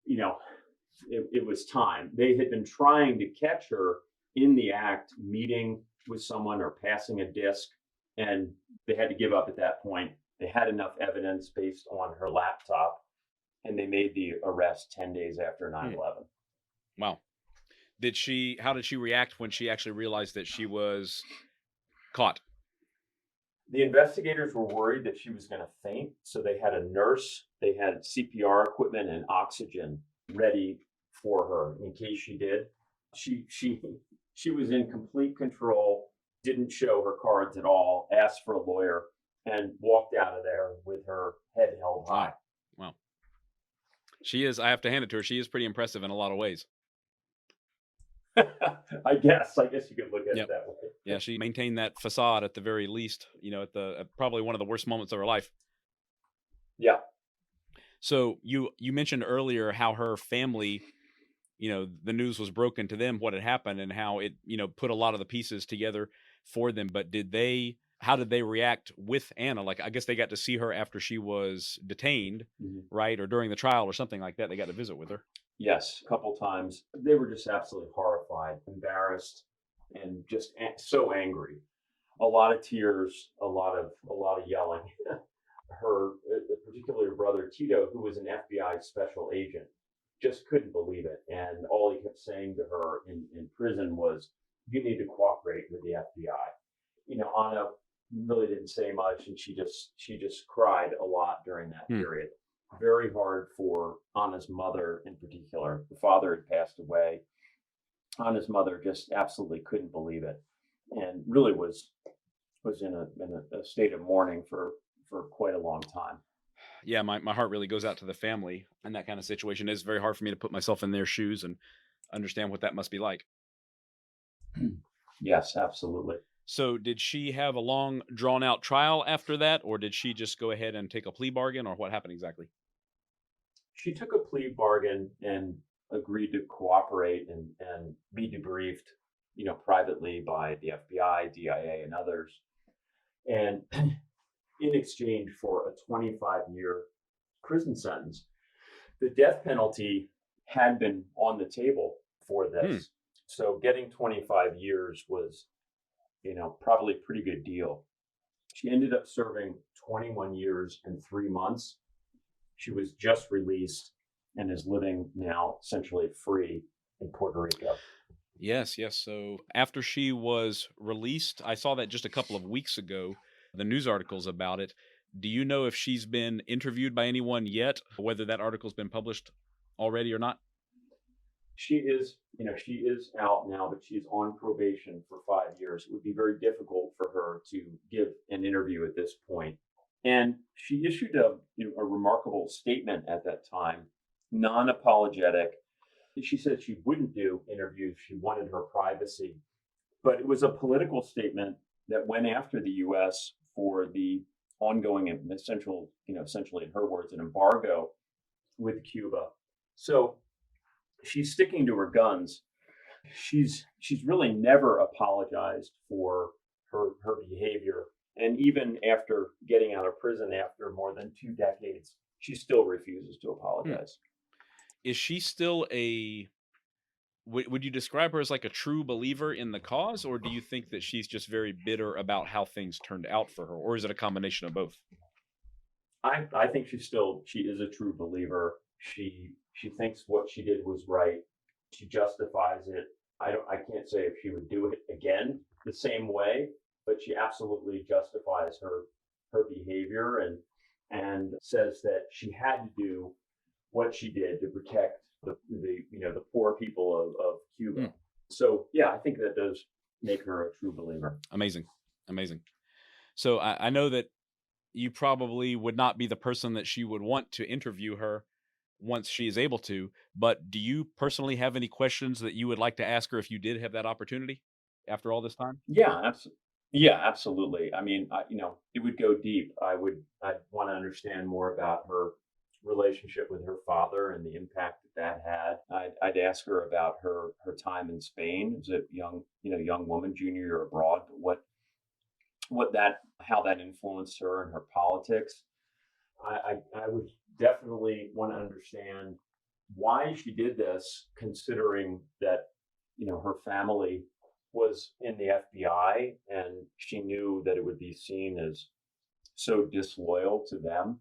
it was time. They had been trying to catch her in the act, meeting with someone or passing a disc, and they had to give up at that point. They had enough evidence based on her laptop, and they made the arrest 10 days after 9/11. Wow. How did she react when she actually realized that she was caught? The investigators were worried that she was going to faint, so they had a nurse, they had CPR equipment and oxygen ready for her in case she did. She was in complete control, didn't show her cards at all, asked for a lawyer, and walked out of there with her head held high. Wow. She is, I have to hand it to her, she is pretty impressive in a lot of ways. I guess you could look at it that way. Yeah, she maintained that facade at the very least, at probably one of the worst moments of her life. Yeah. So you mentioned earlier how her family, the news was broken to them, what had happened, and how it, put a lot of the pieces together for them. But how did they react with Anna? Like, I guess they got to see her after she was detained, right? Or during the trial or something like that. They got to visit with her. Yes, a couple times. They were just absolutely horrified, embarrassed, and just so angry. A lot of tears, a lot of yelling. Her, particularly her brother Tito, who was an FBI special agent, just couldn't believe it. And all he kept saying to her in prison was, "You need to cooperate with the FBI." Anna really didn't say much, and she just cried a lot during that period. Very hard for Anna's mother in particular. The father had passed away. Anna's mother just absolutely couldn't believe it, and really was in a state of mourning for quite a long time. Yeah, my heart really goes out to the family in that kind of situation. It's very hard for me to put myself in their shoes and understand what that must be like. Yes, absolutely. So did she have a long, drawn-out trial after that, or did she just go ahead and take a plea bargain, or what happened exactly? She took a plea bargain and agreed to cooperate and be debriefed, privately by the FBI, DIA, and others. And in exchange for a 25-year prison sentence, the death penalty had been on the table for this. So getting 25 years was, probably a pretty good deal. She ended up serving 21 years and 3 months. She was just released and is living now essentially free in Puerto Rico. Yes. So after she was released, I saw that just a couple of weeks ago, the news articles about it. Do you know if she's been interviewed by anyone yet, whether that article's been published already or not? She is out now, but she's on probation for 5 years. It would be very difficult for her to give an interview at this point. And she issued a remarkable statement at that time, non-apologetic. She said she wouldn't do interviews. She wanted her privacy. But it was a political statement that went after the U.S. for the ongoing and essentially in her words, an embargo with Cuba. So she's sticking to her guns. She's really never apologized for her behavior. And even after getting out of prison after more than 2 decades, she still refuses to apologize. Is she still would you describe her as like a true believer in the cause, or do you think that she's just very bitter about how things turned out for her, or is it a combination of both? I think she is a true believer. She thinks what she did was right. She justifies it. I can't say if she would do it again the same way, but she absolutely justifies her behavior and says that she had to do what she did to protect the poor people of Cuba. So yeah, I think that does make her a true believer. Amazing. So I know that you probably would not be the person that she would want to interview her once she is able to, but do you personally have any questions that you would like to ask her if you did have that opportunity after all this time? Yeah, absolutely. I mean, it would go deep. I'd want to understand more about her relationship with her father and the impact that had. I'd ask her about her time in Spain as a young woman, junior year abroad, how that influenced her and her politics. I would definitely want to understand why she did this, considering that her family was in the FBI and she knew that it would be seen as so disloyal to them.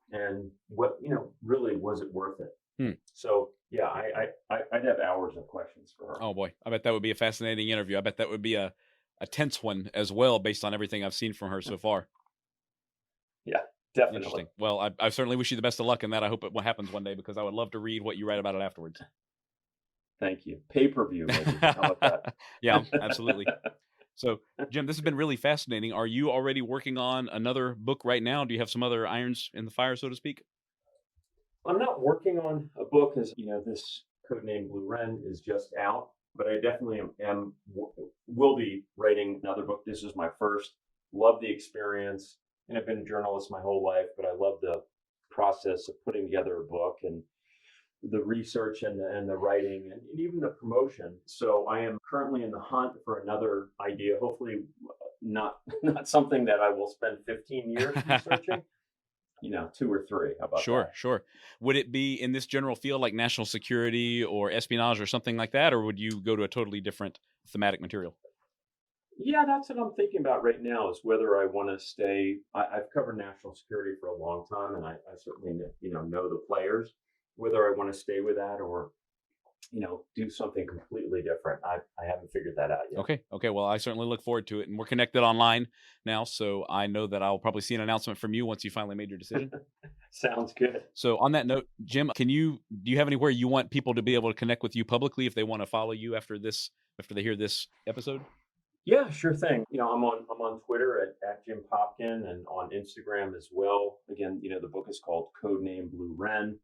And what, really, was it worth it? So yeah, I'd have hours of questions for her. Oh boy, I bet that would be a fascinating interview. I bet that would be a tense one as well, based on everything I've seen from her so far. Yeah, definitely. Interesting. Well, I certainly wish you the best of luck in that. I hope it happens one day, because I would love to read what you write about it afterwards. Thank you. Pay-per-view, maybe. How about that? Yeah, absolutely. So, Jim, this has been really fascinating. Are you already working on another book right now? Do you have some other irons in the fire, so to speak? I'm not working on a book, as this codename Blue Wren is just out, but I definitely will be writing another book. This is my first. Love the experience, and I've been a journalist my whole life, but I love the process of putting together a book and the research and the writing and even the promotion. So I am currently in the hunt for another idea, hopefully not something that I will spend 15 years researching, 2 or 3. How about that? Sure. Would it be in this general field like national security or espionage or something like that, or would you go to a totally different thematic material? Yeah, that's what I'm thinking about right now, is whether I want to stay. I've covered national security for a long time, and I certainly know the players. Whether I want to stay with that or do something completely different, I haven't figured that out yet. Okay. Well, I certainly look forward to it, and we're connected online now, so I know that I'll probably see an announcement from you once you finally made your decision. Sounds good. So on that note, Jim, do you have anywhere you want people to be able to connect with you publicly if they want to follow you after they hear this episode? Yeah, sure thing. I'm on Twitter at Jim Popkin, and on Instagram as well. Again, the book is called Codename Blue Wren.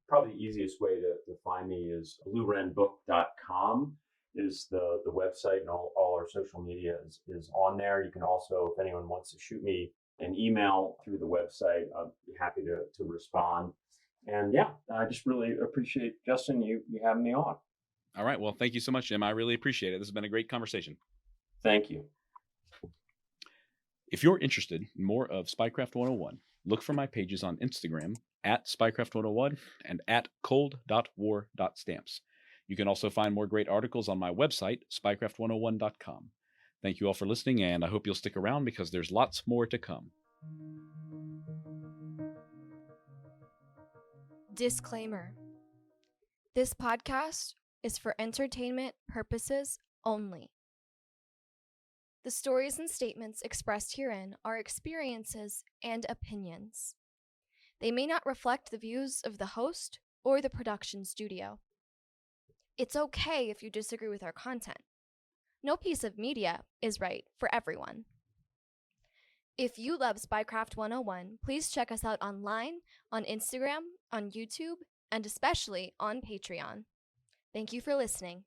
Probably the easiest way to find me is bluewrenbook.com is the website, and all our social media is on there. You can also, if anyone wants to shoot me an email through the website, I'd be happy to respond. And yeah, I just really appreciate, Justin, you having me on. All right. Well, thank you so much, Jim. I really appreciate it. This has been a great conversation. Thank you. If you're interested in more of Spycraft 101, look for my pages on Instagram at Spycraft 101 and at cold.war.stamps. You can also find more great articles on my website, spycraft101.com. Thank you all for listening, and I hope you'll stick around because there's lots more to come. Disclaimer. This podcast is for entertainment purposes only. The stories and statements expressed herein are experiences and opinions. They may not reflect the views of the host or the production studio. It's okay if you disagree with our content. No piece of media is right for everyone. If you love Spycraft 101, please check us out online, on Instagram, on YouTube, and especially on Patreon. Thank you for listening.